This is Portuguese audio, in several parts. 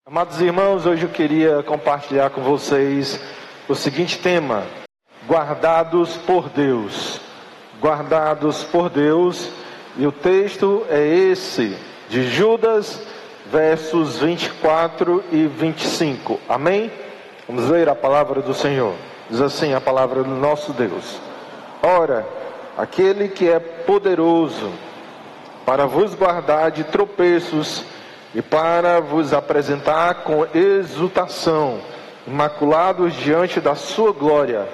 Amados irmãos, hoje eu queria compartilhar com vocês o seguinte tema: guardados por Deus. Guardados por Deus, e o texto é esse, de Judas, versos 24 e 25. Amém? Vamos ler a palavra do Senhor. Diz assim a palavra do nosso Deus: Ora, aquele que é poderoso para vos guardar de tropeços e para vos apresentar com exultação, imaculados diante da sua glória,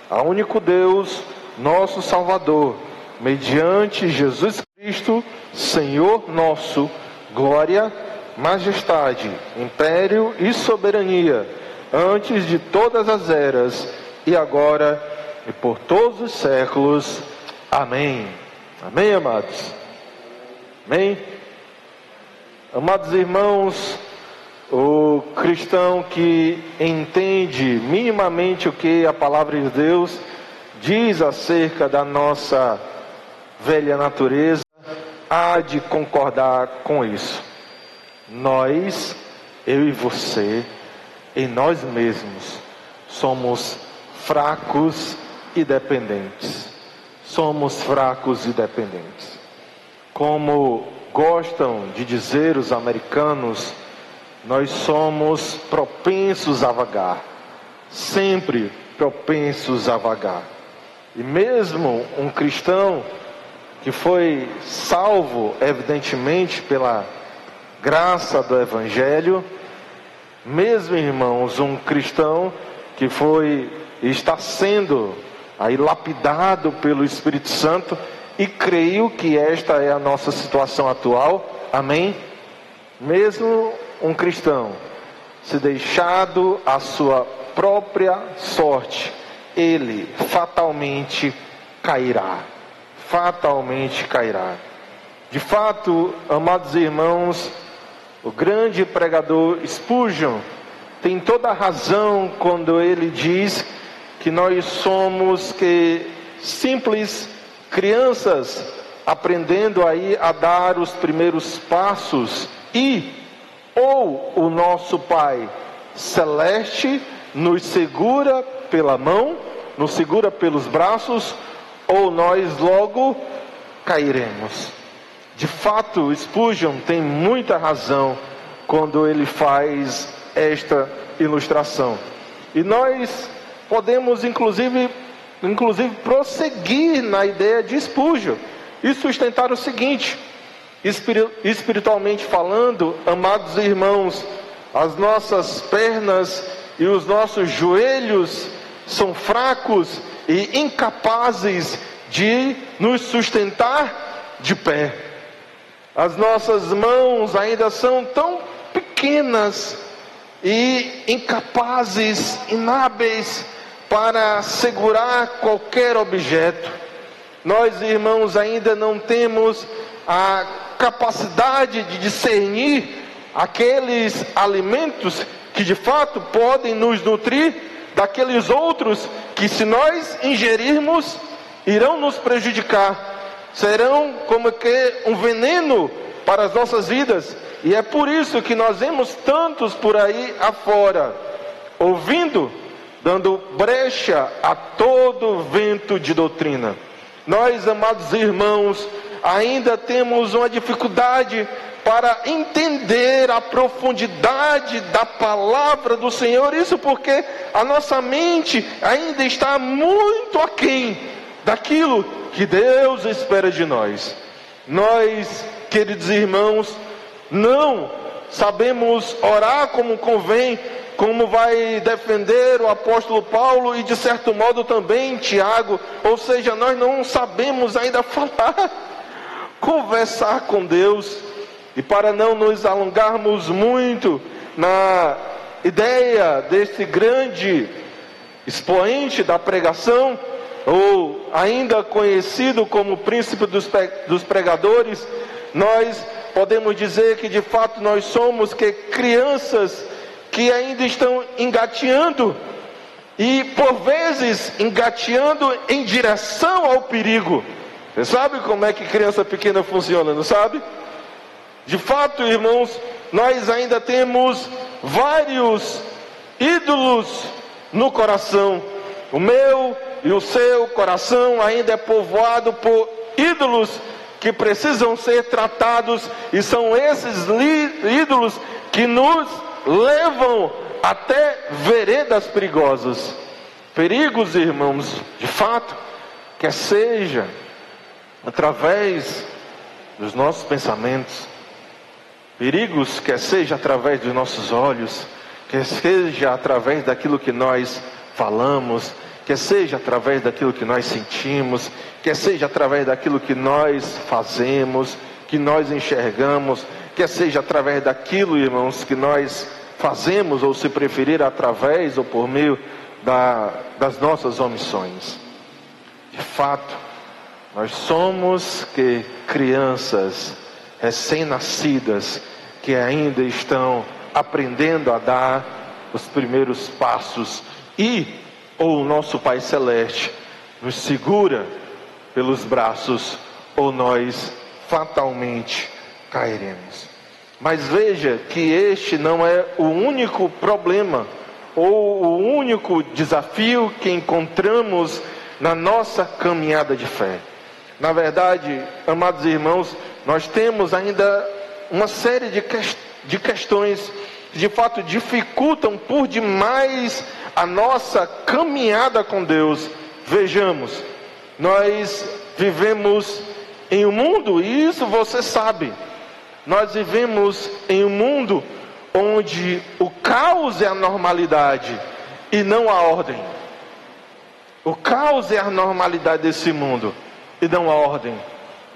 a único Deus, nosso Salvador, mediante Jesus Cristo, Senhor nosso, glória, majestade, império e soberania, antes de todas as eras, e agora e por todos os séculos. Amém. Amém, amados? Amém? Amados irmãos, o cristão que entende minimamente o que a palavra de Deus diz acerca da nossa velha natureza, há de concordar com isso. Nós, eu e você, em nós mesmos, somos fracos e dependentes. Somos fracos e dependentes. Como gostam de dizer os americanos, nós somos propensos a vagar, sempre propensos a vagar. E mesmo um cristão que foi salvo, evidentemente, pela graça do Evangelho, mesmo, irmãos, um cristão que está sendo aí lapidado pelo Espírito Santo, e creio que esta é a nossa situação atual, amém? Mesmo um cristão, se deixado à sua própria sorte, ele fatalmente cairá. Fatalmente cairá. De fato, amados irmãos, o grande pregador Spurgeon tem toda a razão quando ele diz que nós somos simples crianças aprendendo aí a dar os primeiros passos, ou o nosso Pai Celeste nos segura pela mão, nos segura pelos braços, ou nós logo cairemos. De fato, Spurgeon tem muita razão quando ele faz esta ilustração. E nós podemos inclusive prosseguir na ideia de Spurgeon e sustentar o seguinte: espiritualmente falando, amados irmãos, as nossas pernas e os nossos joelhos são fracos e incapazes de nos sustentar de pé. As nossas mãos ainda são tão pequenas e incapazes, inábeis para segurar qualquer objeto. Nós, irmãos, ainda não temos a capacidade de discernir aqueles alimentos que de fato podem nos nutrir daqueles outros que, se nós ingerirmos, irão nos prejudicar, serão como que um veneno para as nossas vidas. E é por isso que nós vemos tantos por aí afora, dando brecha a todo vento de doutrina. Nós, amados irmãos, ainda temos uma dificuldade para entender a profundidade da palavra do Senhor. Isso porque a nossa mente ainda está muito aquém daquilo que Deus espera de nós. Nós, queridos irmãos, não sabemos orar como convém, como vai defender o apóstolo Paulo e de certo modo também Tiago. Ou seja, nós não sabemos ainda falar, conversar com Deus. E para não nos alongarmos muito na ideia desse grande expoente da pregação, ou ainda conhecido como príncipe dos pregadores, nós podemos dizer que de fato nós somos crianças que ainda estão engateando, e por vezes engateando em direção ao perigo. Você sabe como é que criança pequena funciona, não sabe? De fato, irmãos, nós ainda temos vários ídolos no coração. O meu e o seu coração ainda é povoado por ídolos que precisam ser tratados, e são esses ídolos que nos levam até veredas perigosas. Perigos, irmãos, de fato, quer seja através dos nossos pensamentos, perigos quer seja através dos nossos olhos, quer seja através daquilo que nós falamos, quer seja através daquilo que nós sentimos, quer seja através daquilo que nós fazemos, que nós enxergamos, quer seja através daquilo, irmãos, que nós fazemos, ou se preferir, através ou por meio das nossas omissões. De fato, nós somos crianças recém-nascidas que ainda estão aprendendo a dar os primeiros passos, e ou o nosso Pai Celeste nos segura pelos braços, ou nós fatalmente cairemos. Mas veja que este não é o único problema, ou o único desafio que encontramos na nossa caminhada de fé. Na verdade, amados irmãos, nós temos ainda uma série de questões que de fato dificultam por demais a nossa caminhada com Deus. Vejamos, nós vivemos em um mundo, e isso você sabe, nós vivemos em um mundo onde o caos é a normalidade e não a ordem. O caos é a normalidade desse mundo e não a ordem.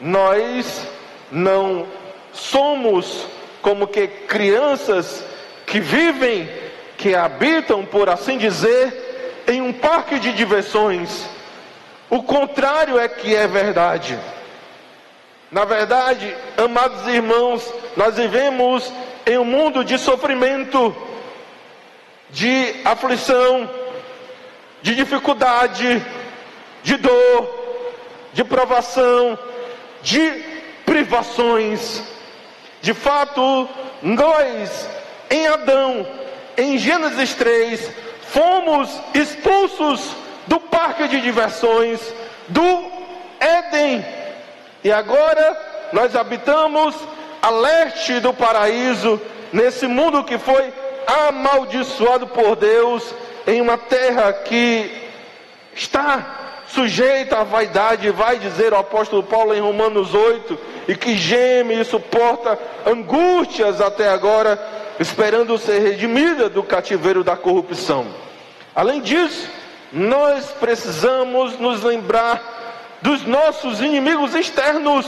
Nós não somos como que crianças que vivem, que habitam, por assim dizer, em um parque de diversões. O contrário é que é verdade. Na verdade, amados irmãos, nós vivemos em um mundo de sofrimento, de aflição, de dificuldade, de dor, de provação, de privações. De fato, nós, em Adão, em Gênesis 3, fomos expulsos do parque de diversões, do Éden, e agora nós habitamos a leste do paraíso, nesse mundo que foi amaldiçoado por Deus, em uma terra que está sujeita à vaidade, vai dizer o apóstolo Paulo em Romanos 8, e que geme e suporta angústias até agora, esperando ser redimida do cativeiro da corrupção. Além disso, nós precisamos nos lembrar dos nossos inimigos externos.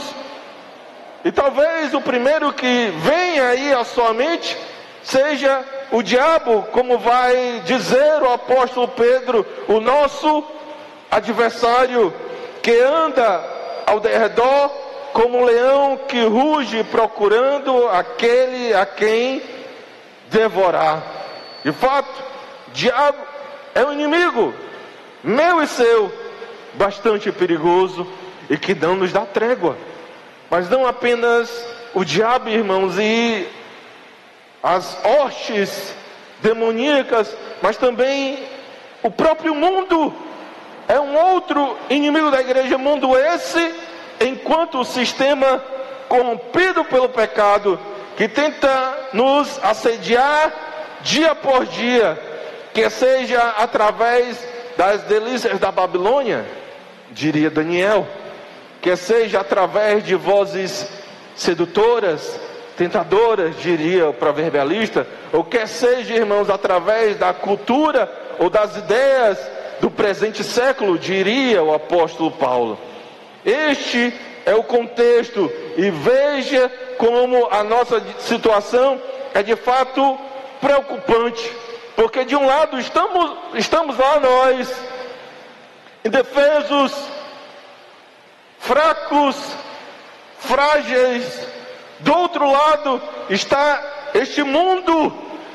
E talvez o primeiro que venha aí à sua mente seja o diabo, como vai dizer o apóstolo Pedro, o nosso adversário, que anda ao redor como um leão que ruge procurando aquele a quem devorar. De fato, o diabo é um inimigo meu e seu, bastante perigoso, e que não nos dá trégua. Mas não apenas o diabo, irmãos, e as hostes demoníacas, mas também o próprio mundo é um outro inimigo da igreja. Mundo esse, enquanto o sistema corrompido pelo pecado, que tenta nos assediar dia por dia, que seja através das delícias da Babilônia, diria Daniel, que seja através de vozes sedutoras, tentadoras, diria o proverbialista, ou quer seja, irmãos, através da cultura ou das ideias do presente século, diria o apóstolo Paulo. Este é o contexto, e veja como a nossa situação é de fato preocupante, porque de um lado estamos lá nós, indefesos, fracos, frágeis. Do outro lado está este mundo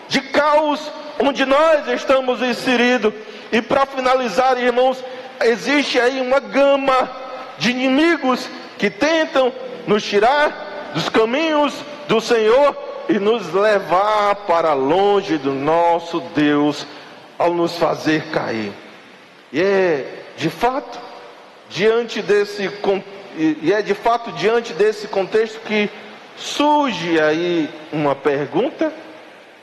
de caos onde nós estamos inseridos. E para finalizar, irmãos, existe aí uma gama de inimigos que tentam nos tirar dos caminhos do Senhor, e nos levar para longe do nosso Deus ao nos fazer cair. E é de fato diante desse contexto que surge aí uma pergunta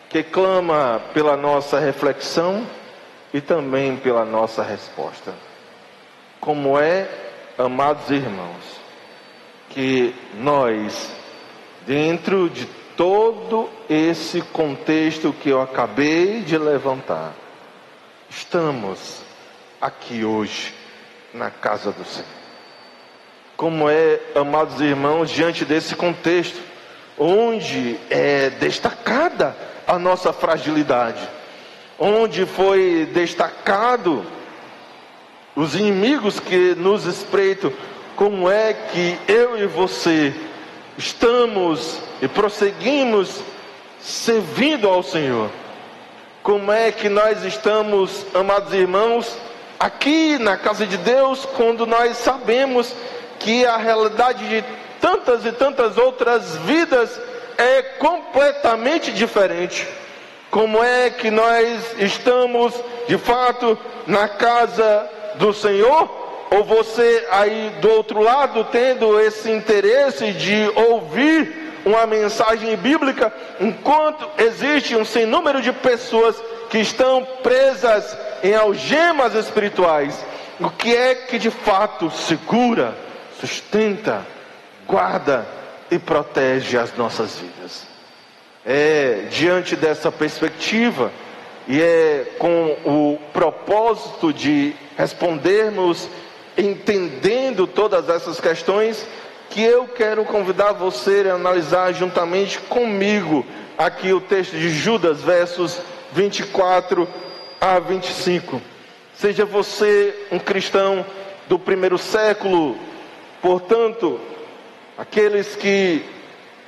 que clama pela nossa reflexão e também pela nossa resposta. Como é, amados irmãos, que nós, dentro de todo esse contexto que eu acabei de levantar, estamos aqui hoje na casa do Senhor? Como é, amados irmãos, diante desse contexto, onde é destacada a nossa fragilidade, onde foi destacado os inimigos que nos espreitam, como é que eu e você estamos e prosseguimos servindo ao Senhor? Como é que nós estamos, amados irmãos, aqui na casa de Deus, quando nós sabemos que a realidade de tantas e tantas outras vidas é completamente diferente? Como é que nós estamos, de fato, na casa do Senhor? Ou você aí do outro lado, tendo esse interesse de ouvir uma mensagem bíblica, enquanto existe um sem número de pessoas que estão presas em algemas espirituais, o que é que de fato segura, sustenta, guarda e protege as nossas vidas? É diante dessa perspectiva e é com o propósito de respondermos entendendo todas essas questões que eu quero convidar você a analisar juntamente comigo aqui o texto de Judas, versos 24 a 25. Seja você um cristão do primeiro século, portanto, aqueles que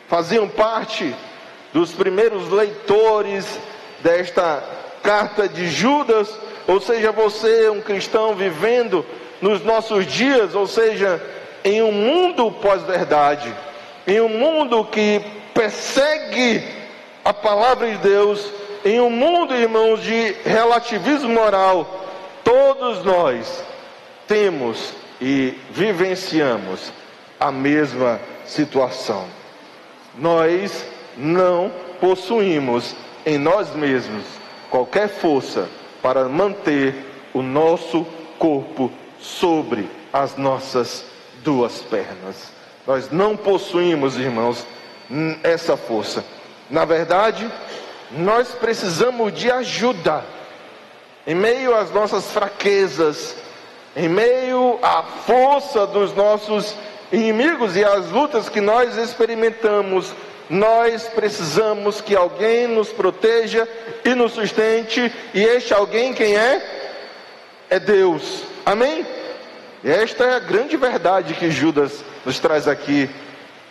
faziam parte dos primeiros leitores desta carta de Judas, ou seja, você um cristão vivendo nos nossos dias, ou seja, em um mundo pós-verdade, em um mundo que persegue a palavra de Deus, em um mundo, irmãos, de relativismo moral, todos nós temos e vivenciamos a mesma situação. Nós não possuímos em nós mesmos qualquer força para manter o nosso corpo sobre as nossas duas pernas. Nós não possuímos, irmãos, essa força. Na verdade, nós precisamos de ajuda em meio às nossas fraquezas, em meio à força dos nossos inimigos e às lutas que nós experimentamos. Nós precisamos que alguém nos proteja e nos sustente, e este alguém quem é? É Deus. Amém? E esta é a grande verdade que Judas nos traz aqui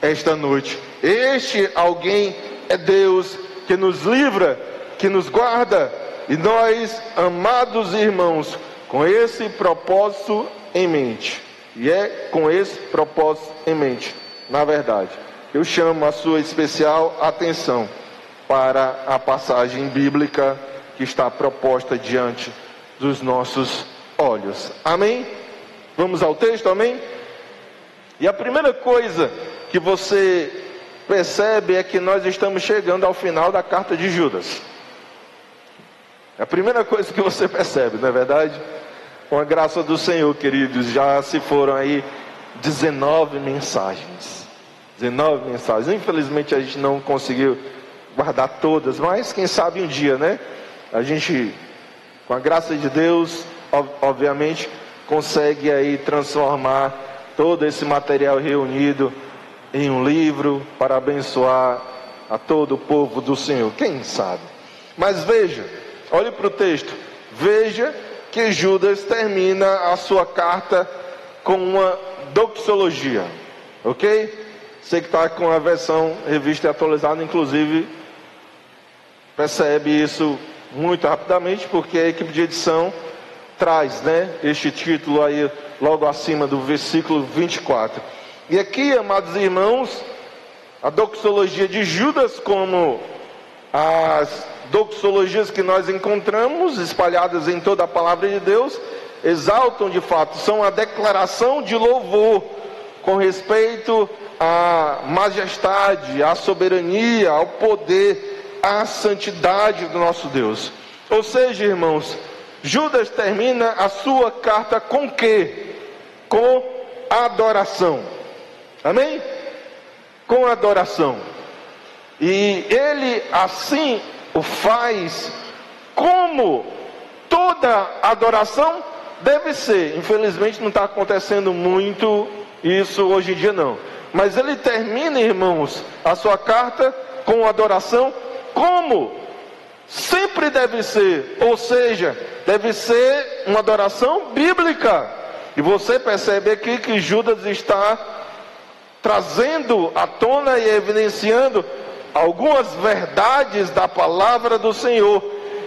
esta noite. Este alguém é Deus, que nos livra, que nos guarda. E nós, amados irmãos, com esse propósito em mente, e é com esse propósito em mente, na verdade, eu chamo a sua especial atenção para a passagem bíblica que está proposta diante dos nossos olhos. Amém? Vamos ao texto, amém? E a primeira coisa que você percebe é que nós estamos chegando ao final da carta de Judas. É a primeira coisa que você percebe, não é verdade? Com a graça do Senhor, queridos, já se foram aí 19 mensagens. 19 mensagens. Infelizmente a gente não conseguiu guardar todas, mas quem sabe um dia, né? A gente, com a graça de Deus, obviamente, consegue aí transformar todo esse material reunido em um livro para abençoar a todo o povo do Senhor. Quem sabe? Mas veja, olhe para o texto. Veja que Judas termina a sua carta com uma doxologia. Ok? Você que está com a versão revista e atualizada, inclusive, percebe isso muito rapidamente, porque a equipe de edição traz, né, este título aí logo acima do versículo 24. E aqui, amados irmãos, A doxologia de Judas, como as doxologias que nós encontramos espalhadas em toda a palavra de Deus, exaltam de fato, são a declaração de louvor com respeito à majestade, à soberania, ao poder, à santidade do nosso Deus. Ou seja, irmãos, Judas termina a sua carta com quê? Com adoração. Amém? Com adoração. E ele assim o faz como toda adoração deve ser. Infelizmente não está acontecendo muito isso hoje em dia não. Mas ele termina, irmãos, a sua carta com adoração como sempre deve ser. Ou seja, deve ser uma adoração bíblica. E você percebe aqui que Judas está trazendo à tona e evidenciando algumas verdades da palavra do Senhor.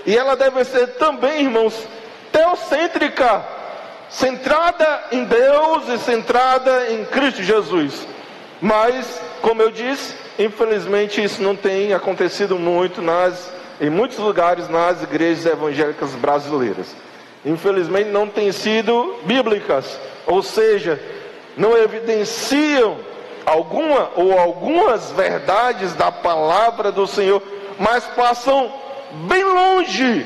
E ela deve ser também, irmãos, teocêntrica, centrada em Deus e centrada em Cristo Jesus. Mas, como eu disse, infelizmente isso não tem acontecido muito em muitos lugares nas igrejas evangélicas brasileiras. Infelizmente não têm sido bíblicas, ou seja, não evidenciam algumas verdades da palavra do Senhor, mas passam bem longe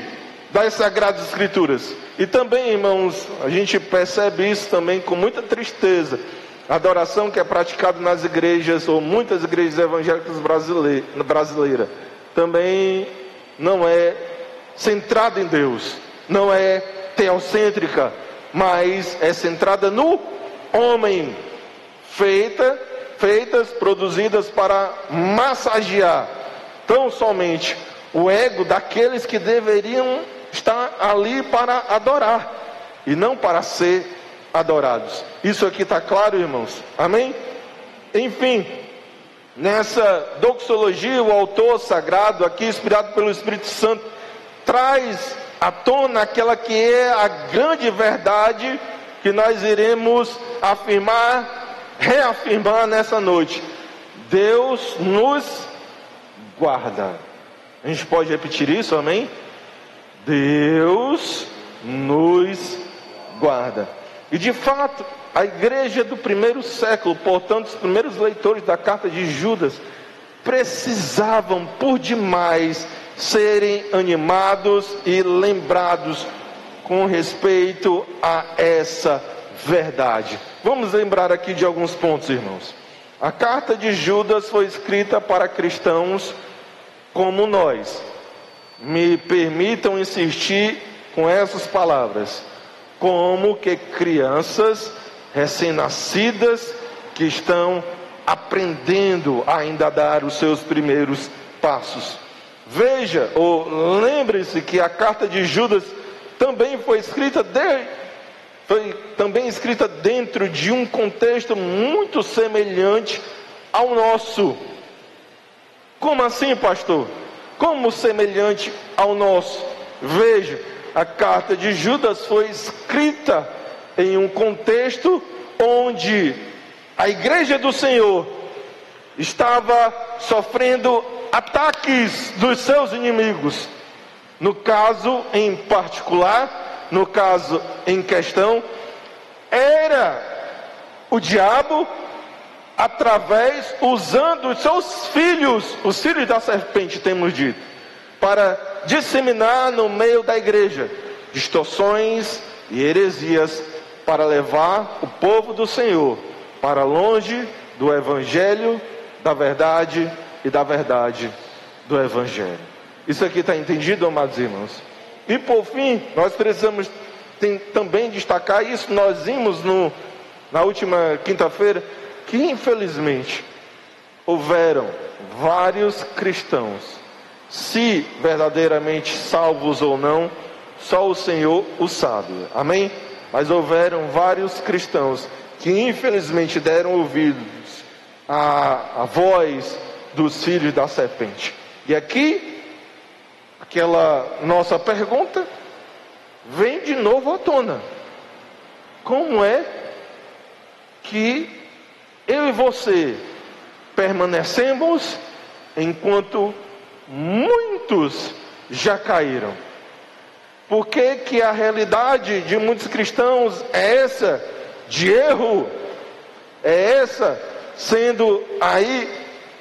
das Sagradas Escrituras. E também, irmãos, a gente percebe isso também com muita tristeza. A adoração que é praticada nas igrejas, ou muitas igrejas evangélicas brasileiras, também não é centrada em Deus, não é teocêntrica, mas é centrada no homem, produzidas para massagear tão somente o ego daqueles que deveriam estar ali para adorar e não para ser adorados. Isso aqui está claro, irmãos? Amém? Enfim, nessa doxologia, o autor sagrado, aqui inspirado pelo Espírito Santo, traz à tona aquela que é a grande verdade que nós iremos reafirmar nessa noite. Deus nos guarda. A gente pode repetir isso, amém? Deus nos guarda. E de fato, a igreja do primeiro século, portanto, os primeiros leitores da carta de Judas, precisavam por demais serem animados e lembrados com respeito a essa verdade. Vamos lembrar aqui de alguns pontos, irmãos. A carta de Judas foi escrita para cristãos como nós. Me permitam insistir com essas palavras. Como que crianças recém-nascidas que estão aprendendo ainda a dar os seus primeiros passos. Veja, ou lembre-se que a carta de Judas também foi escrita dentro de um contexto muito semelhante ao nosso. Como assim, pastor? Como semelhante ao nosso? Veja, a carta de Judas foi escrita em um contexto onde a igreja do Senhor estava sofrendo ataques dos seus inimigos. No caso em particular, no caso em questão, era o diabo usando os seus filhos, os filhos da serpente, temos dito, para disseminar no meio da igreja distorções e heresias, para levar o povo do Senhor para longe do evangelho, da verdade e da verdade do evangelho. Isso aqui está entendido, amados irmãos? E por fim, nós precisamos também destacar isso. Nós vimos na última quinta-feira que infelizmente houveram vários cristãos, se verdadeiramente salvos ou não, só o Senhor o sabe, amém? Mas houveram vários cristãos que infelizmente deram ouvidos à voz dos filhos da serpente. E aqui, aquela nossa pergunta vem de novo à tona. Como é que eu e você permanecemos enquanto muitos já caíram? Por que que a realidade de muitos cristãos é essa, de erro? É essa, sendo aí,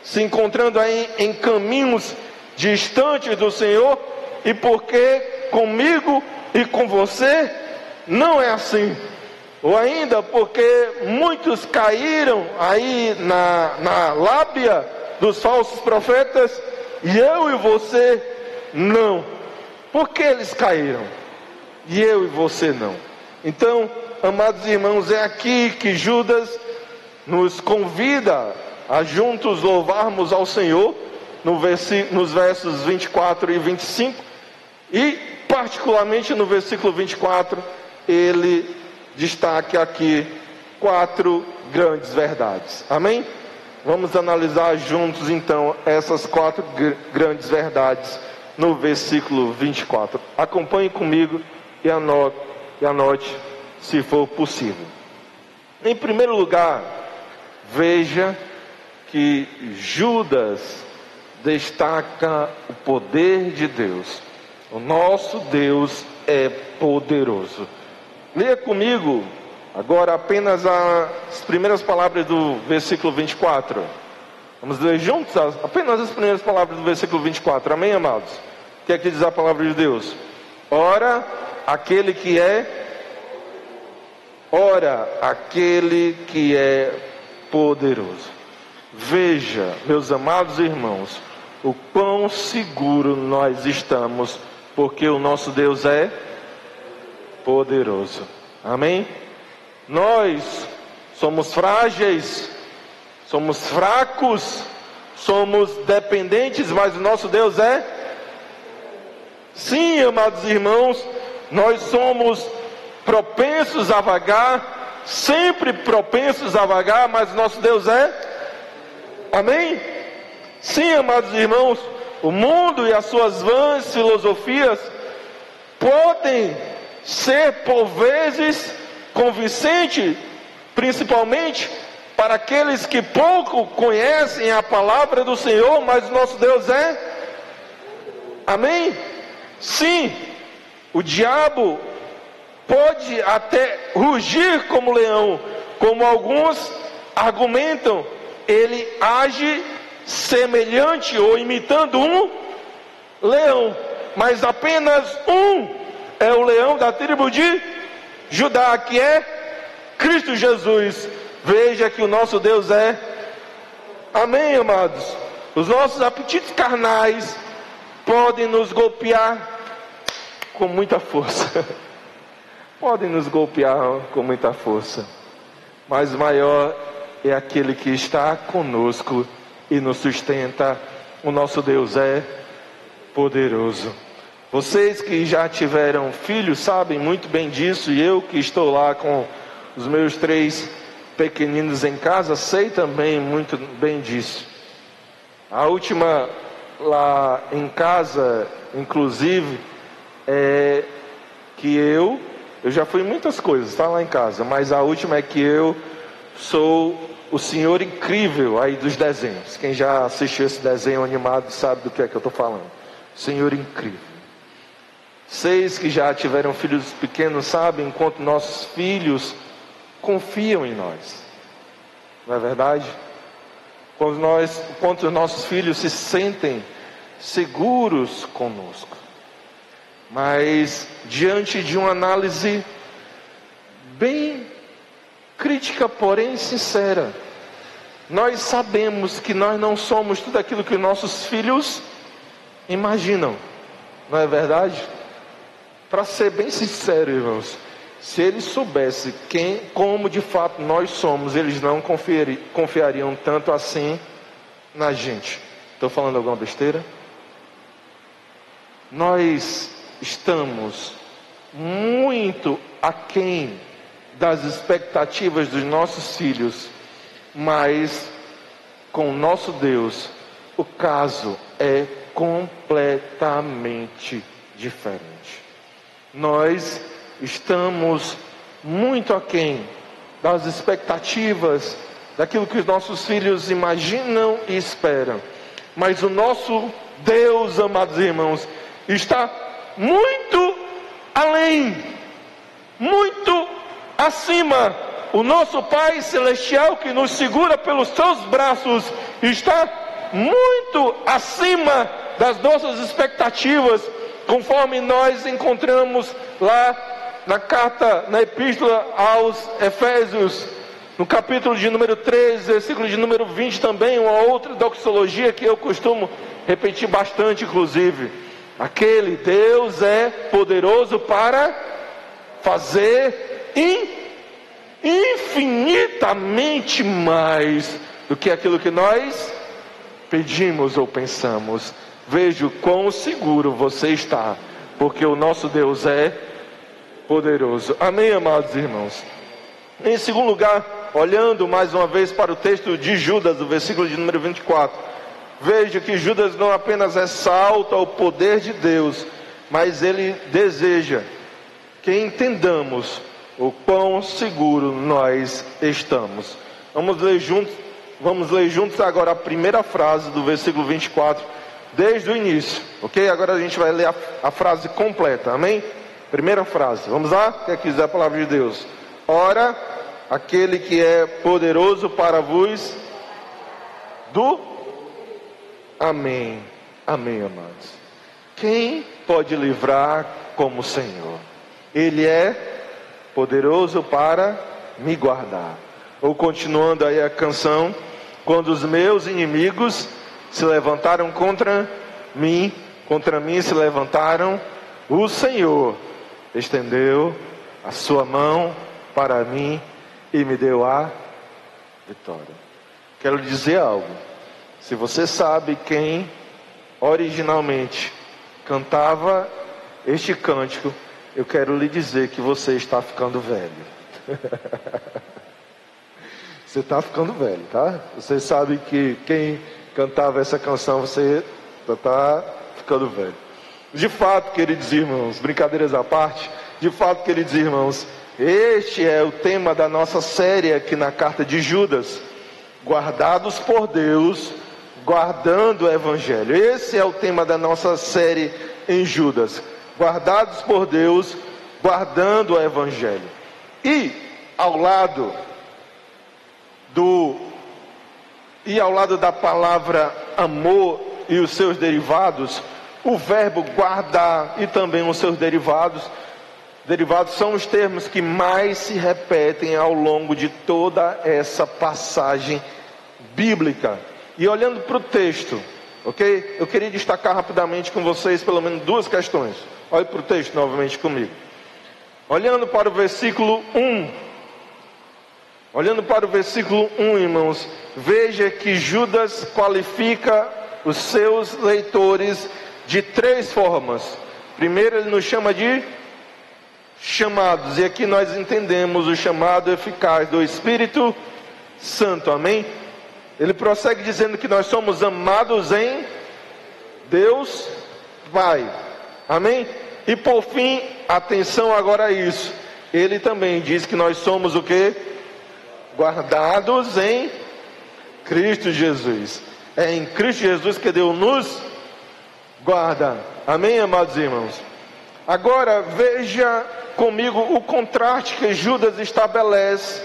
se encontrando aí em caminhos distantes do Senhor? E por que comigo e com você não é assim? Ou ainda porque muitos caíram aí na lábia dos falsos profetas, e eu e você não. Por que eles caíram e eu e você não? Então, amados irmãos, é aqui que Judas nos convida a juntos louvarmos ao Senhor, nos versos 24 e 25, e particularmente no versículo 24, ele destaca aqui 4 grandes verdades. Amém? Vamos analisar juntos então essas 4 grandes verdades no versículo 24. Acompanhe comigo e anote se for possível. Em primeiro lugar, veja que Judas destaca o poder de Deus. O nosso Deus é poderoso. Leia comigo agora apenas as primeiras palavras do versículo 24. Vamos ler juntos apenas as primeiras palavras do versículo 24. Amém, amados? O que é que diz a palavra de Deus? Ora, aquele que é poderoso. Veja, meus amados irmãos, o quão seguro nós estamos, porque o nosso Deus é poderoso. Amém? Nós somos frágeis, somos fracos, somos dependentes, mas o nosso Deus é? Sim, amados irmãos, nós somos propensos a vagar, sempre propensos a vagar, mas o nosso Deus é? Amém? Sim, amados irmãos, o mundo e as suas vãs filosofias podem ser por vezes convincente, principalmente para aqueles que pouco conhecem a palavra do Senhor, mas o nosso Deus é? Amém? Sim, o diabo pode até rugir como leão, como alguns argumentam, ele age semelhante ou imitando um leão, mas apenas um é o leão da tribo de Judá, que é Cristo Jesus. Veja que o nosso Deus é. Amém, amados? Os nossos apetites carnais podem nos golpear com muita força. Podem nos golpear com muita força. Mas maior é aquele que está conosco e nos sustenta. O nosso Deus é poderoso. Vocês que já tiveram filhos sabem muito bem disso, e eu que estou lá com os meus 3 pequeninos em casa, sei também muito bem disso. A última lá em casa, inclusive, é que eu já fui em muitas coisas, tá lá em casa, mas a última é que eu sou o Senhor Incrível aí dos desenhos. Quem já assistiu esse desenho animado sabe do que é que eu estou falando. Senhor Incrível. Vocês que já tiveram filhos pequenos sabem enquanto nossos filhos confiam em nós. Não é verdade? Quanto os nossos filhos se sentem seguros conosco. Mas diante de uma análise bem crítica, porém sincera, nós sabemos que nós não somos tudo aquilo que nossos filhos imaginam. Não é verdade? Para ser bem sincero, irmãos, se eles soubessem como de fato nós somos, eles não confiariam tanto assim na gente. Estou falando alguma besteira? Nós estamos muito aquém das expectativas dos nossos filhos, mas com o nosso Deus o caso é completamente diferente. Nós estamos muito aquém das expectativas daquilo que os nossos filhos imaginam e esperam. Mas o nosso Deus, amados irmãos, está muito além, muito acima. O nosso Pai Celestial, que nos segura pelos seus braços, está muito acima das nossas expectativas, conforme nós encontramos lá na carta, na epístola aos Efésios, no capítulo de número 13, versículo de número 20 também, uma outra doxologia que eu costumo repetir bastante, inclusive. Aquele Deus é poderoso para fazer infinitamente mais do que aquilo que nós pedimos ou pensamos. Veja o quão seguro você está, porque o nosso Deus é poderoso. Amém, amados irmãos? Em segundo lugar, olhando mais uma vez para o texto de Judas, o versículo de número 24, veja que Judas não apenas ressalta o poder de Deus, mas ele deseja que entendamos o quão seguro nós estamos. Vamos ler juntos agora a primeira frase do versículo 24, desde o início, ok? Agora a gente vai ler a frase completa, amém? Primeira frase, vamos lá? Quem quiser a palavra de Deus. Ora, aquele que é poderoso para vos Amém, amém, amados. Quem pode livrar como o Senhor? Ele é poderoso para me guardar. Ou continuando aí a canção, quando os meus inimigos se levantaram contra mim se levantaram, o Senhor estendeu a sua mão para mim e me deu a vitória. Quero lhe dizer algo. Se você sabe quem originalmente cantava este cântico, eu quero lhe dizer que você está ficando velho. Você está ficando velho, tá? Você sabe que quem cantava essa canção, você está ficando velho. De fato, queridos irmãos, brincadeiras à parte, de fato, queridos irmãos, este é o tema da nossa série aqui na carta de Judas. Guardados por Deus, guardando o Evangelho. Esse é o tema da nossa série em Judas. Guardados por Deus, guardando o Evangelho. E ao lado da palavra amor e os seus derivados, o verbo guardar e também os seus derivados são os termos que mais se repetem ao longo de toda essa passagem bíblica. E olhando para o texto, ok? Eu queria destacar rapidamente com vocês pelo menos duas questões. Olhe para o texto novamente comigo. Olhando para o versículo 1. Olhando para o versículo 1, irmãos, veja que Judas qualifica os seus leitores de três formas. Primeiro, ele nos chama de chamados, e aqui nós entendemos o chamado eficaz do Espírito Santo, amém? Ele prossegue dizendo que nós somos amados em Deus Pai, amém? E por fim, atenção agora a isso, ele também diz que nós somos o quê? Guardados em Cristo Jesus. É em Cristo Jesus que Deus nos guarda, amém, amados irmãos? Agora veja comigo o contraste que Judas estabelece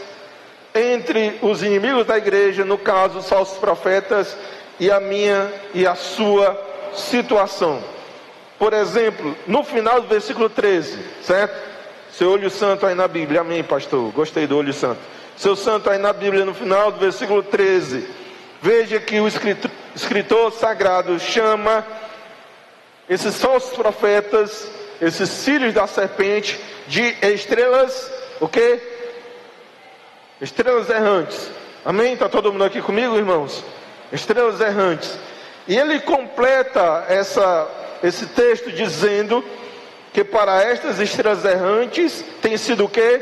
entre os inimigos da igreja, no caso os falsos profetas, e a minha e a sua situação. Por exemplo, no final do versículo 13, certo? Seu olho santo aí na Bíblia, amém, pastor? Gostei do olho santo. Seu santo aí na Bíblia, no final do versículo 13, veja que o escritor sagrado chama esses falsos profetas, esses filhos da serpente, de estrelas, o quê? Estrelas errantes. Amém? Está todo mundo aqui comigo, irmãos? Estrelas errantes. E ele completa esse texto dizendo que para estas estrelas errantes tem sido o quê?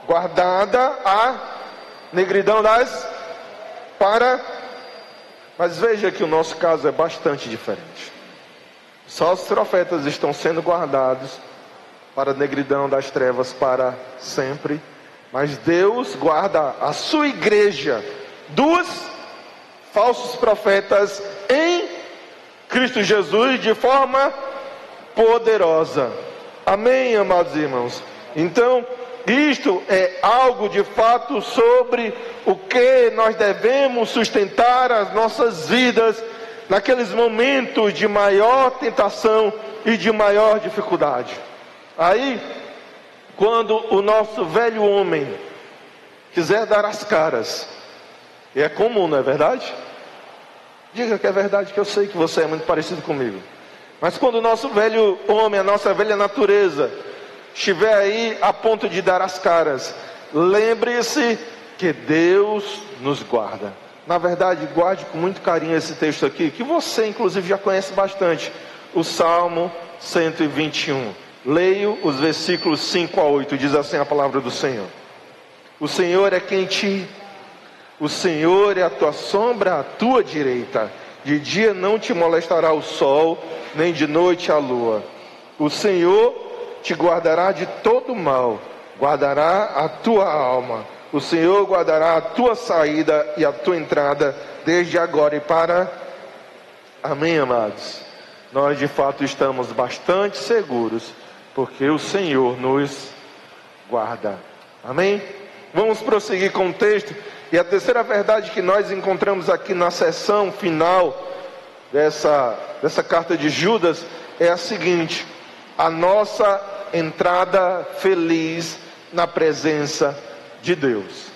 Guardada a negridão Mas veja que o nosso caso é bastante diferente. Só os profetas estão sendo guardados para a negridão das trevas para sempre Mas Deus guarda a sua igreja dos falsos profetas em Cristo Jesus de forma poderosa. Amém, amados irmãos? Então, isto é algo de fato sobre o que nós devemos sustentar as nossas vidas naqueles momentos de maior tentação e de maior dificuldade. Aí, quando o nosso velho homem quiser dar as caras, e é comum, não é verdade? Diga que é verdade, que eu sei que você é muito parecido comigo. Mas quando o nosso velho homem, a nossa velha natureza, estiver aí a ponto de dar as caras, lembre-se que Deus nos guarda. Na verdade, guarde com muito carinho esse texto aqui, que você inclusive já conhece bastante, o Salmo 121. Leio os versículos 5 a 8, diz assim a palavra do Senhor. O Senhor é quem o Senhor é a tua sombra à tua direita. De dia não te molestará o sol, nem de noite a lua. O Senhor te guardará de todo mal, guardará a tua alma. O Senhor guardará a tua saída e a tua entrada, desde agora e para... Amém, amados? Nós de fato estamos bastante seguros, porque o Senhor nos guarda. Amém? Vamos prosseguir com o texto. E a terceira verdade que nós encontramos aqui na seção final dessa carta de Judas é a seguinte: a nossa entrada feliz na presença de Deus.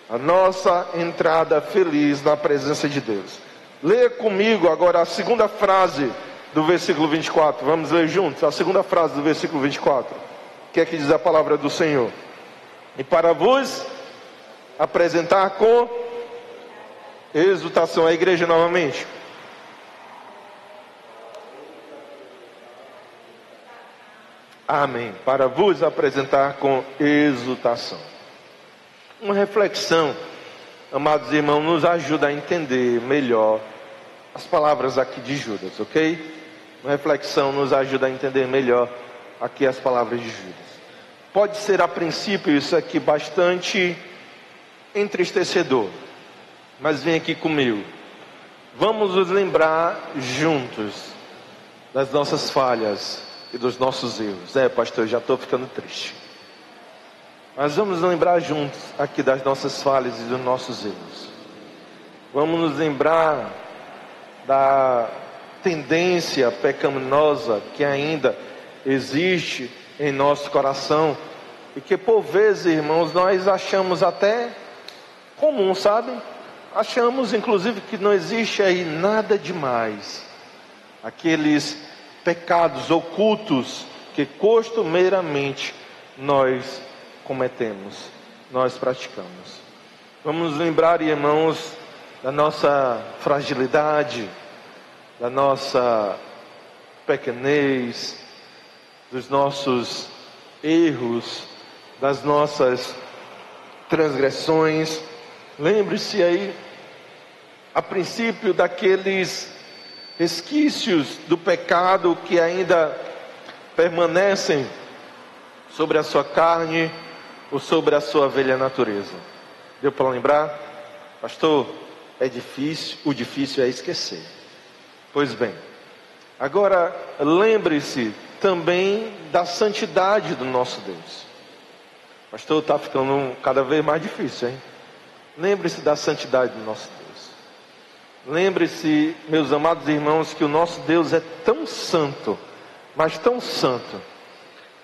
A nossa entrada feliz na presença de Deus. Leia comigo agora a segunda frase do versículo 24. Vamos ler juntos a segunda frase do versículo 24. Que é que diz a palavra do Senhor? E para vos apresentar com exultação. A igreja novamente. Amém. Para vos apresentar com exultação. Uma reflexão, amados irmãos, nos ajuda a entender melhor as palavras aqui de Judas, ok? Uma reflexão nos ajuda a entender melhor aqui as palavras de Judas. Pode ser a princípio isso aqui bastante entristecedor, mas vem aqui comigo. Vamos nos lembrar juntos das nossas falhas e dos nossos erros. Pastor, eu já estou ficando triste. Mas vamos nos lembrar juntos aqui das nossas falhas e dos nossos erros. Vamos nos lembrar da tendência pecaminosa que ainda existe em nosso coração e que por vezes, irmãos, nós achamos até comum, sabe? Achamos inclusive que não existe aí nada demais. Aqueles pecados ocultos que costumeiramente nós cometemos, nós praticamos. Vamos nos lembrar, irmãos, da nossa fragilidade, da nossa pequenez, dos nossos erros, das nossas transgressões. Lembre-se aí, a princípio, daqueles resquícios do pecado que ainda permanecem sobre a sua carne ou sobre a sua velha natureza. Deu para lembrar? Pastor, é difícil, o difícil é esquecer. Pois bem, agora lembre-se também da santidade do nosso Deus. Pastor, está ficando cada vez mais difícil, hein? Lembre-se da santidade do nosso Deus. Lembre-se, meus amados irmãos, que o nosso Deus é tão santo, mas tão santo,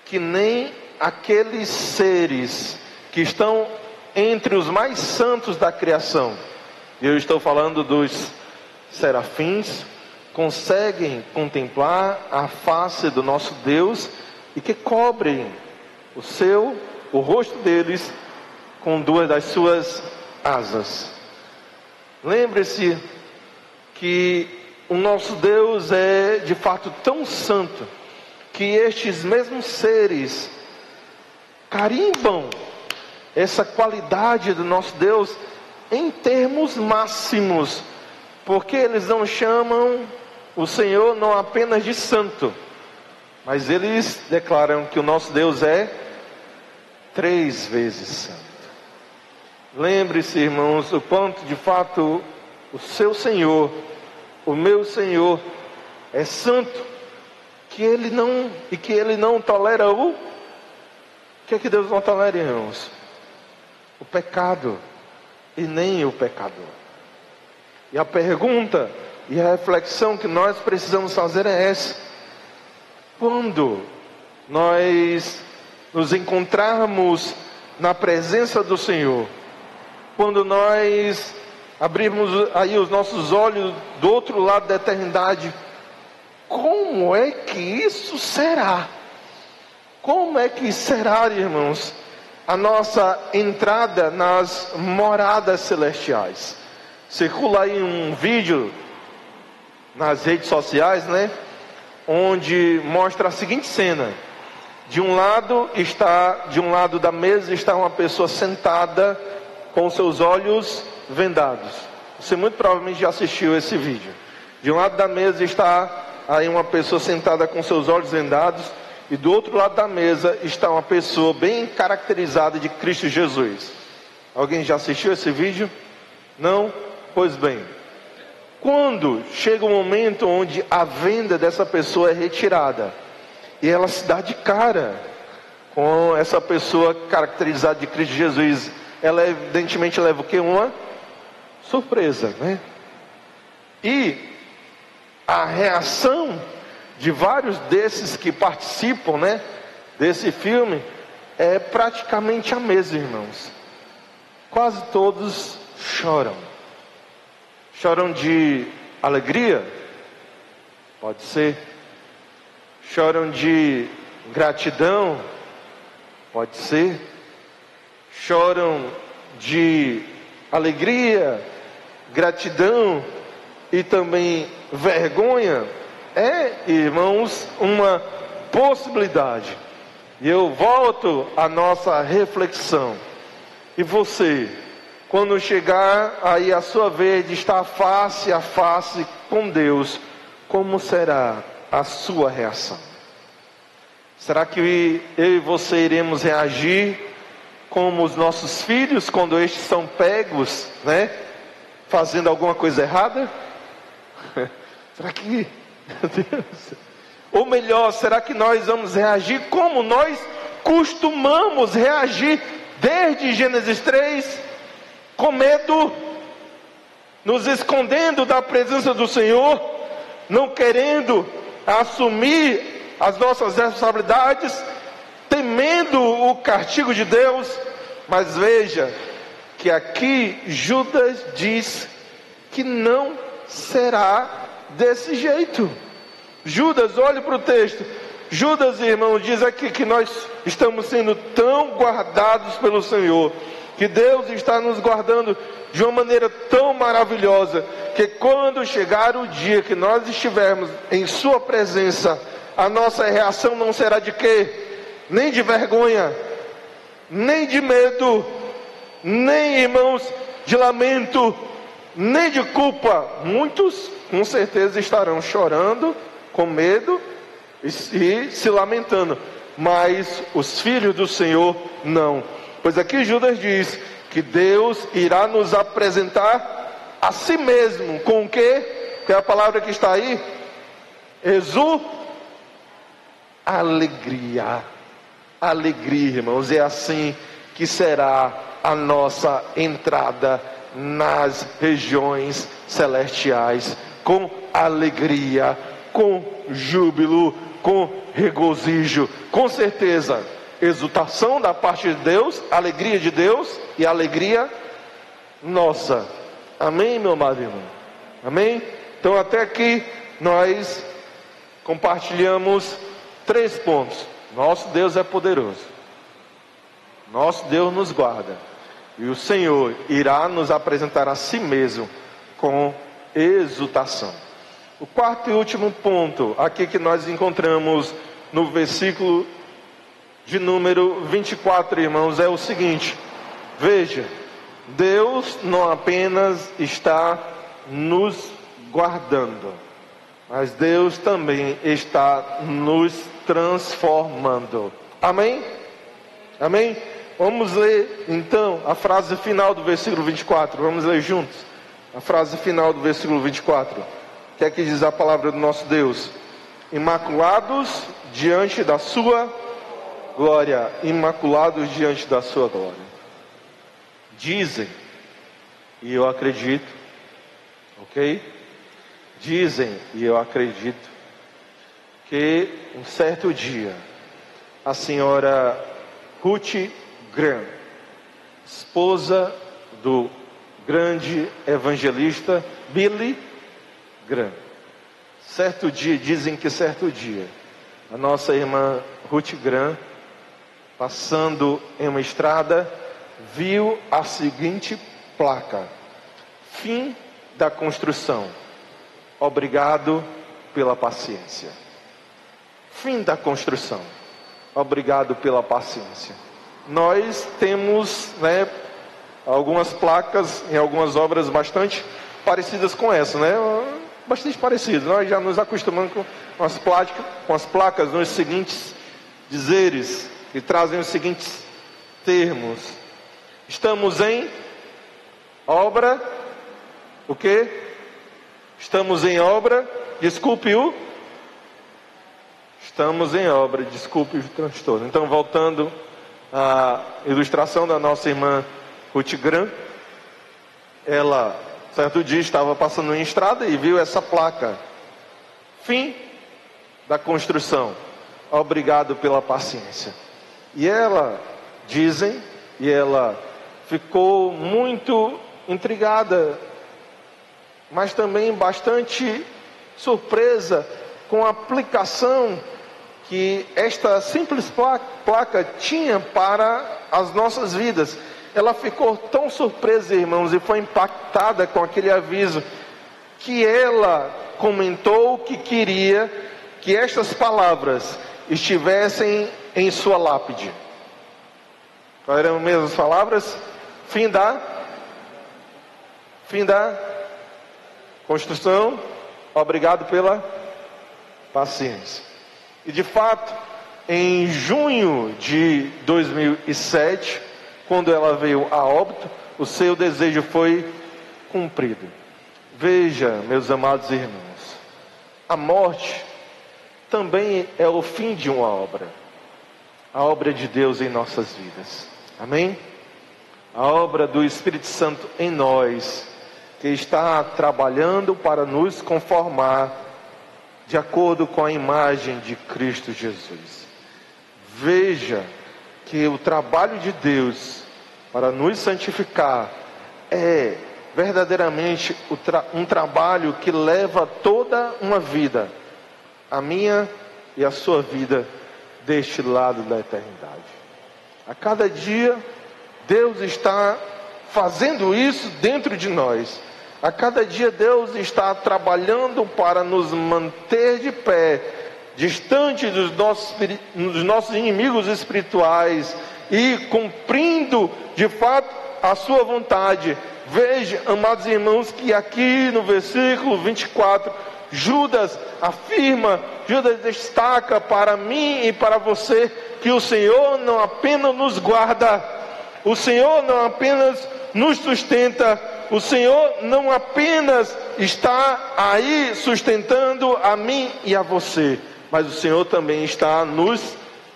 que nem aqueles seres que estão entre os mais santos da criação, e eu estou falando dos serafins, conseguem contemplar a face do nosso Deus e que cobrem o rosto deles com duas das suas asas. Lembre-se que o nosso Deus é de fato tão santo que estes mesmos seres carimbam essa qualidade do nosso Deus em termos máximos, porque eles não chamam o Senhor não apenas de santo, mas eles declaram que o nosso Deus é 3 vezes santo. Lembre-se, irmãos, o quanto de fato o seu Senhor, o meu Senhor, é santo, que Ele não tolera o que é que Deus não tolera, irmãos? O pecado, e nem o pecador. E a pergunta e a reflexão que nós precisamos fazer é essa: quando nós nos encontrarmos na presença do Senhor, quando nós abrirmos aí os nossos olhos do outro lado da eternidade, como é que isso será? Como é que será, irmãos, a nossa entrada nas moradas celestiais? Circula aí um vídeo nas redes sociais, né? Onde mostra a seguinte cena: de um lado da mesa está uma pessoa sentada com seus olhos vendados. Você muito provavelmente já assistiu esse vídeo. De um lado da mesa está aí uma pessoa sentada com seus olhos vendados, e do outro lado da mesa está uma pessoa bem caracterizada de Cristo Jesus. Alguém já assistiu esse vídeo? Não? Pois bem, quando chega o momento onde a venda dessa pessoa é retirada, e ela se dá de cara com essa pessoa caracterizada de Cristo Jesus, ela evidentemente leva o quê? Uma surpresa, né? E a reação de vários desses que participam, né, desse filme, é praticamente a mesma, irmãos. Quase todos choram. Choram de alegria? Pode ser. Choram de gratidão? Pode ser. Choram de alegria, gratidão e também vergonha? É, irmãos, uma possibilidade. E eu volto à nossa reflexão. E você, quando chegar aí a sua vez de estar face a face com Deus, como será a sua reação? Será que eu e você iremos reagir como os nossos filhos quando estes são pegos, né, fazendo alguma coisa errada? Será que, meu Deus, ou melhor, será que nós vamos reagir como nós costumamos reagir desde Gênesis 3, com medo, nos escondendo da presença do Senhor, não querendo assumir as nossas responsabilidades, temendo o castigo de Deus? Mas veja que aqui Judas diz que não será desse jeito. Judas, olhe para o texto. Judas, irmão, diz aqui que nós estamos sendo tão guardados pelo Senhor, que Deus está nos guardando de uma maneira tão maravilhosa, que quando chegar o dia que nós estivermos em sua presença, a nossa reação não será de quê? Nem de vergonha, nem de medo, nem, irmãos, de lamento, nem de culpa. Muitos com certeza estarão chorando, com medo e se lamentando, mas os filhos do Senhor não. Pois aqui Judas diz que Deus irá nos apresentar a si mesmo com o quê? Que é a palavra que está aí? Alegria. Alegria, irmãos, é assim que será a nossa entrada nas regiões celestiais, com alegria, com júbilo, com regozijo, com certeza, exultação da parte de Deus, alegria de Deus e alegria nossa. Amém, meu amado irmão? Amém? Então até aqui nós compartilhamos 3 pontos. Nosso Deus é poderoso, nosso Deus nos guarda, e o Senhor irá nos apresentar a si mesmo com exultação. O 4º e último ponto, aqui que nós encontramos no versículo de número 24, irmãos, é o seguinte: veja, Deus não apenas está nos guardando, mas Deus também está nos transformando. Amém? Amém? Vamos ler então a frase final do versículo 24. Vamos ler juntos a frase final do versículo 24. Que é que diz a palavra do nosso Deus: imaculados diante da sua glória. Imaculados diante da sua glória. Dizem, e eu acredito, ok? Dizem, e eu acredito, que um certo dia a senhora Ruth Graham, esposa do grande evangelista Billy Graham, certo dia, dizem que certo dia, a nossa irmã Ruth Graham, passando em uma estrada, viu a seguinte placa: fim da construção, obrigado pela paciência. Fim da construção, obrigado pela paciência. Nós temos, algumas placas em algumas obras bastante parecidas com essa, bastante parecidas. Nós já nos acostumamos com as placas nos seguintes dizeres, que trazem os seguintes termos: estamos em obra, o quê? Estamos em obra, estamos em obra, desculpe o transtorno. Então, voltando à ilustração da nossa irmã Ruth Graham, ela, certo dia, estava passando em estrada e viu essa placa: fim da construção, obrigado pela paciência. E ela, dizem, e ela ficou muito intrigada, mas também bastante surpresa com a aplicação que esta simples placa tinha para as nossas vidas. Ela ficou tão surpresa, irmãos, e foi impactada com aquele aviso, que ela comentou que queria que estas palavras estivessem em sua lápide. Quais eram as mesmas palavras? Fim da construção, obrigado pela paciência. E de fato, em junho de 2007, quando ela veio a óbito, o seu desejo foi cumprido. Veja, meus amados irmãos, a morte também é o fim de uma obra, a obra de Deus em nossas vidas. Amém? A obra do Espírito Santo em nós, que está trabalhando para nos conformar de acordo com a imagem de Cristo Jesus. Veja que o trabalho de Deus para nos santificar é verdadeiramente um trabalho que leva toda uma vida, a minha e a sua vida, deste lado da eternidade. A cada dia Deus está fazendo isso dentro de nós. A cada dia Deus está trabalhando para nos manter de pé, distante dos nossos inimigos espirituais, e cumprindo de fato a sua vontade. Veja, amados irmãos, que aqui no versículo 24, Judas afirma, Judas destaca para mim e para você, que o Senhor não apenas nos guarda, o Senhor não apenas nos sustenta, o Senhor não apenas está aí sustentando a mim e a você, mas o Senhor também está nos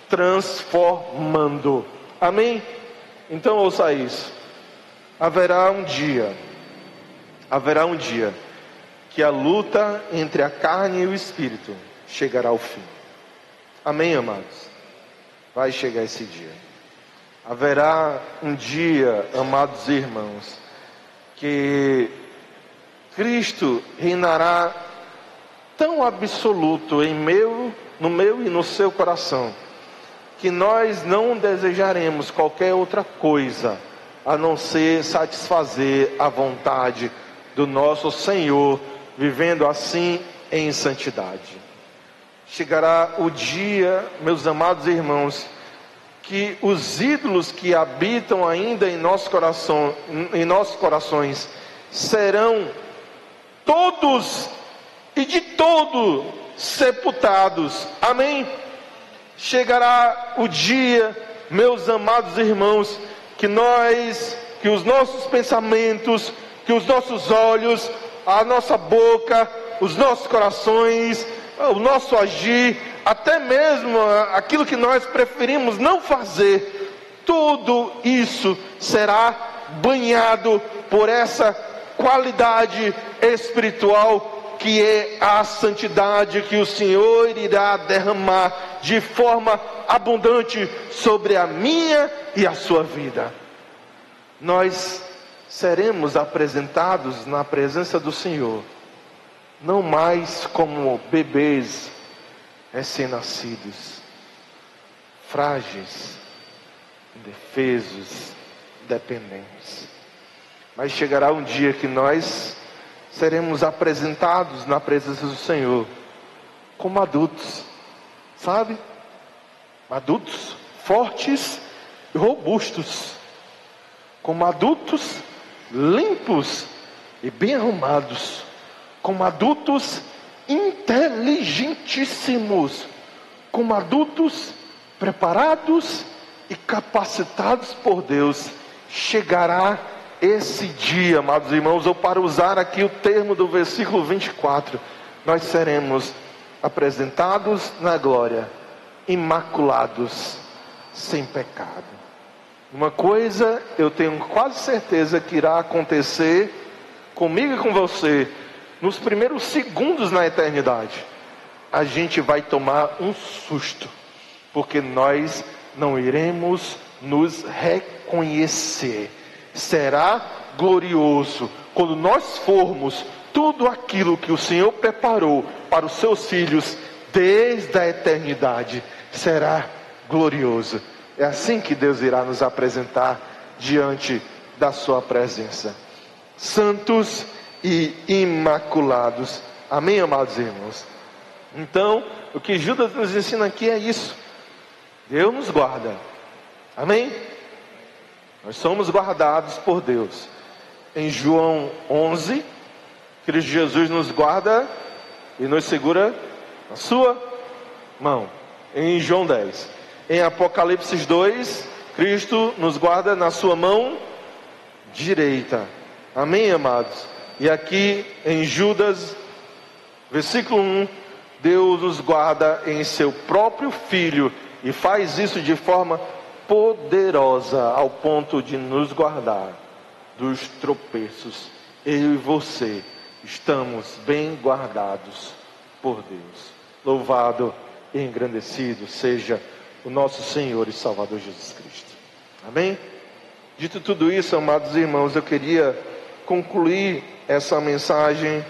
transformando. Amém? Então ouça isso. Haverá um dia que a luta entre a carne e o espírito chegará ao fim. Amém, amados? Vai chegar esse dia. Haverá um dia, amados irmãos, que Cristo reinará tão absoluto no meu e no seu coração, que nós não desejaremos qualquer outra coisa a não ser satisfazer a vontade do nosso Senhor, vivendo assim em santidade. Chegará o dia, meus amados irmãos, que os ídolos que habitam ainda em nossos corações serão todos e de todo sepultados. Amém? Chegará o dia meus amados irmãos, que os nossos pensamentos, que os nossos olhos, a nossa boca, os nossos corações, o nosso agir, até mesmo aquilo que nós preferimos não fazer, tudo isso será banhado por essa qualidade espiritual que é a santidade que o Senhor irá derramar de forma abundante sobre a minha e a sua vida. Nós seremos apresentados na presença do Senhor, não mais como bebês recém-nascidos, frágeis, indefesos, dependentes. Mas chegará um dia que nós seremos apresentados na presença do Senhor como adultos, sabe? Adultos fortes e robustos, como adultos limpos e bem arrumados, como adultos inteligentíssimos, como adultos preparados e capacitados por Deus. Chegará esse dia, amados irmãos, ou para usar aqui o termo do versículo 24, nós seremos apresentados na glória, imaculados, sem pecado. Uma coisa eu tenho quase certeza que irá acontecer comigo e com você, nos primeiros segundos na eternidade. A gente vai tomar um susto, porque nós não iremos nos reconhecer. Será glorioso quando nós formos tudo aquilo que o Senhor preparou para os seus filhos desde a eternidade. Será glorioso. É assim que Deus irá nos apresentar diante da sua presença, santos e imaculados. Amém, amados irmãos? Então, o que Judas nos ensina aqui é isso: Deus nos guarda. Amém? Nós somos guardados por Deus. Em João 11, Cristo Jesus nos guarda e nos segura na sua mão. Em João 10. Em Apocalipse 2, Cristo nos guarda na sua mão direita. Amém, amados? E aqui em Judas, versículo 1, Deus nos guarda em seu próprio Filho, e faz isso de forma poderosa, ao ponto de nos guardar dos tropeços. Eu e você estamos bem guardados por Deus. Louvado e engrandecido seja o nosso Senhor e Salvador Jesus Cristo. Amém? Dito tudo isso, amados irmãos, eu queria concluir essa mensagem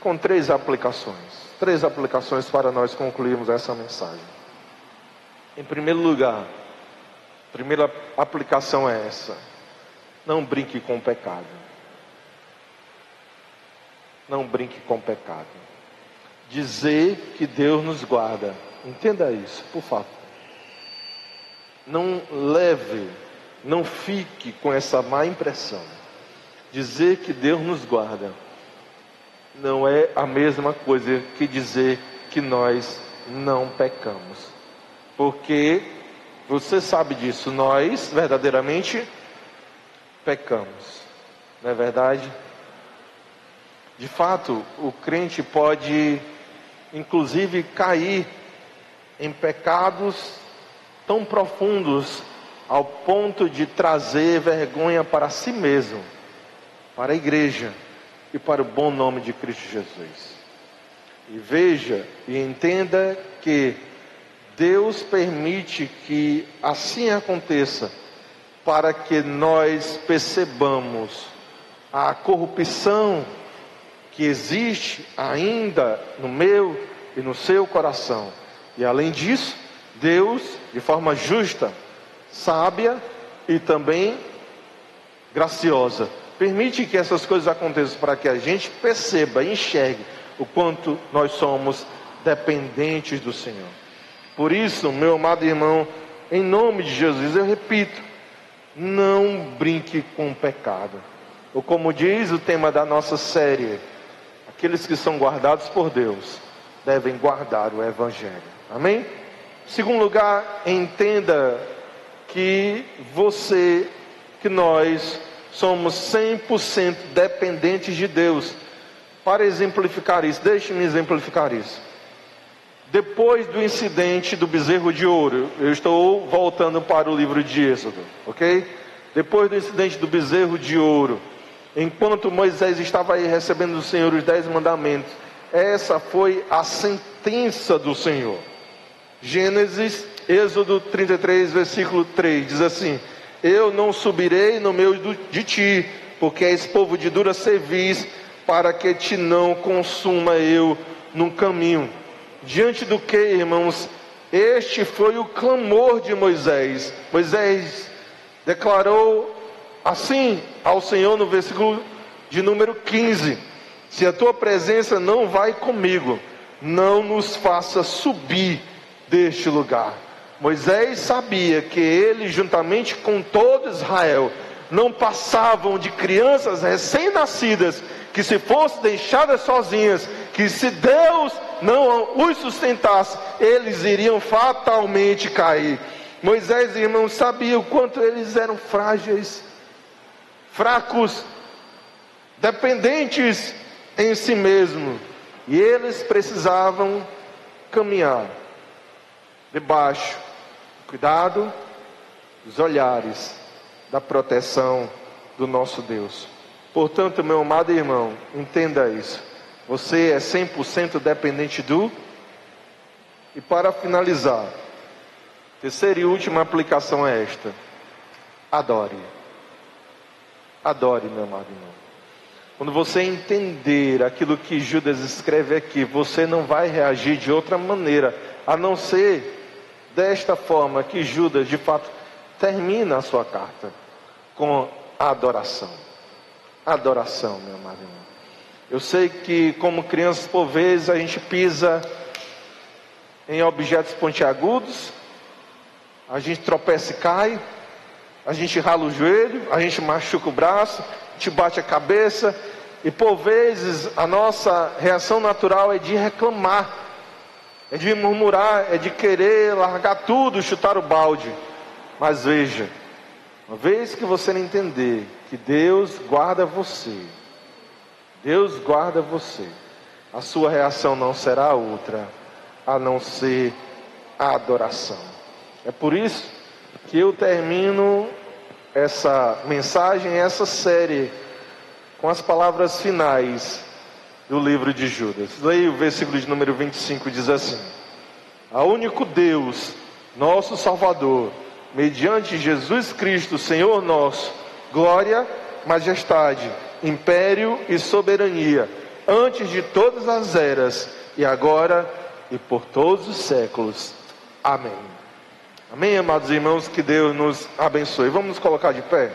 com 3 aplicações. 3 aplicações para nós concluirmos essa mensagem. Em primeiro lugar, a primeira aplicação é essa: não brinque com o pecado. Não brinque com o pecado. Dizer que Deus nos guarda, entenda isso, por favor. Não fique com essa má impressão. Dizer que Deus nos guarda não é a mesma coisa que dizer que nós não pecamos. Porque você sabe disso, nós verdadeiramente pecamos, não é verdade? De fato, o crente pode inclusive cair em pecados tão profundos ao ponto de trazer vergonha para si mesmo, para a igreja e para o bom nome de Cristo Jesus. E veja e entenda que Deus permite que assim aconteça para que nós percebamos a corrupção que existe ainda no meu e no seu coração. E além disso, Deus, de forma justa, sábia e também graciosa, permite que essas coisas aconteçam para que a gente perceba, enxergue o quanto nós somos dependentes do Senhor. Por isso, meu amado irmão, em nome de Jesus, eu repito, não brinque com o pecado. Ou como diz o tema da nossa série, aqueles que são guardados por Deus devem guardar o Evangelho. Amém? Em segundo lugar, entenda que nós somos 100% dependentes de Deus. Para exemplificar isso, deixe-me exemplificar isso. Depois do incidente do bezerro de ouro, eu estou voltando para o livro de Êxodo, ok? Depois do incidente do bezerro de ouro, enquanto Moisés estava aí recebendo do Senhor os 10 mandamentos, essa foi a sentença do Senhor. Gênesis, Êxodo 33, versículo 3, diz assim: eu não subirei no meio de ti, porque és povo de dura cerviz, para que te não consuma eu no caminho. Diante do que, irmãos? Este foi o clamor de Moisés. Moisés declarou assim ao Senhor no versículo de número 15: se a tua presença não vai comigo, não nos faça subir deste lugar. Moisés sabia que ele, juntamente com todo Israel, não passavam de crianças recém-nascidas, que se fossem deixadas sozinhas, que se Deus não os sustentasse, eles iriam fatalmente cair. Moisés, irmãos, sabia o quanto eles eram frágeis, fracos, dependentes em si mesmos, e eles precisavam caminhar debaixo do cuidado dos olhares, da proteção do nosso Deus. Portanto, meu amado irmão, entenda isso: você é 100% dependente do... E para finalizar, terceira e última aplicação é esta: adore. Adore, meu amado irmão. Quando você entender aquilo que Judas escreve aqui, você não vai reagir de outra maneira, a não ser desta forma que Judas, de fato, termina a sua carta, com a adoração. Adoração, meu amado irmão. Eu sei que, como crianças, por vezes, a gente pisa em objetos pontiagudos, a gente tropeça e cai, a gente rala o joelho, a gente machuca o braço, a gente bate a cabeça, e por vezes a nossa reação natural é de reclamar, é de murmurar, é de querer largar tudo, chutar o balde. Mas veja, uma vez que você não entender que Deus guarda você, Deus guarda você, a sua reação não será outra a não ser a adoração. É por isso que eu termino essa mensagem, essa série, com as palavras finais do livro de Judas. Leia o versículo de número 25, diz assim: a único Deus, nosso Salvador, mediante Jesus Cristo, Senhor nosso, glória, majestade, império e soberania, antes de todas as eras, e agora e por todos os séculos. Amém. Amém, amados irmãos, que Deus nos abençoe. Vamos nos colocar de pé?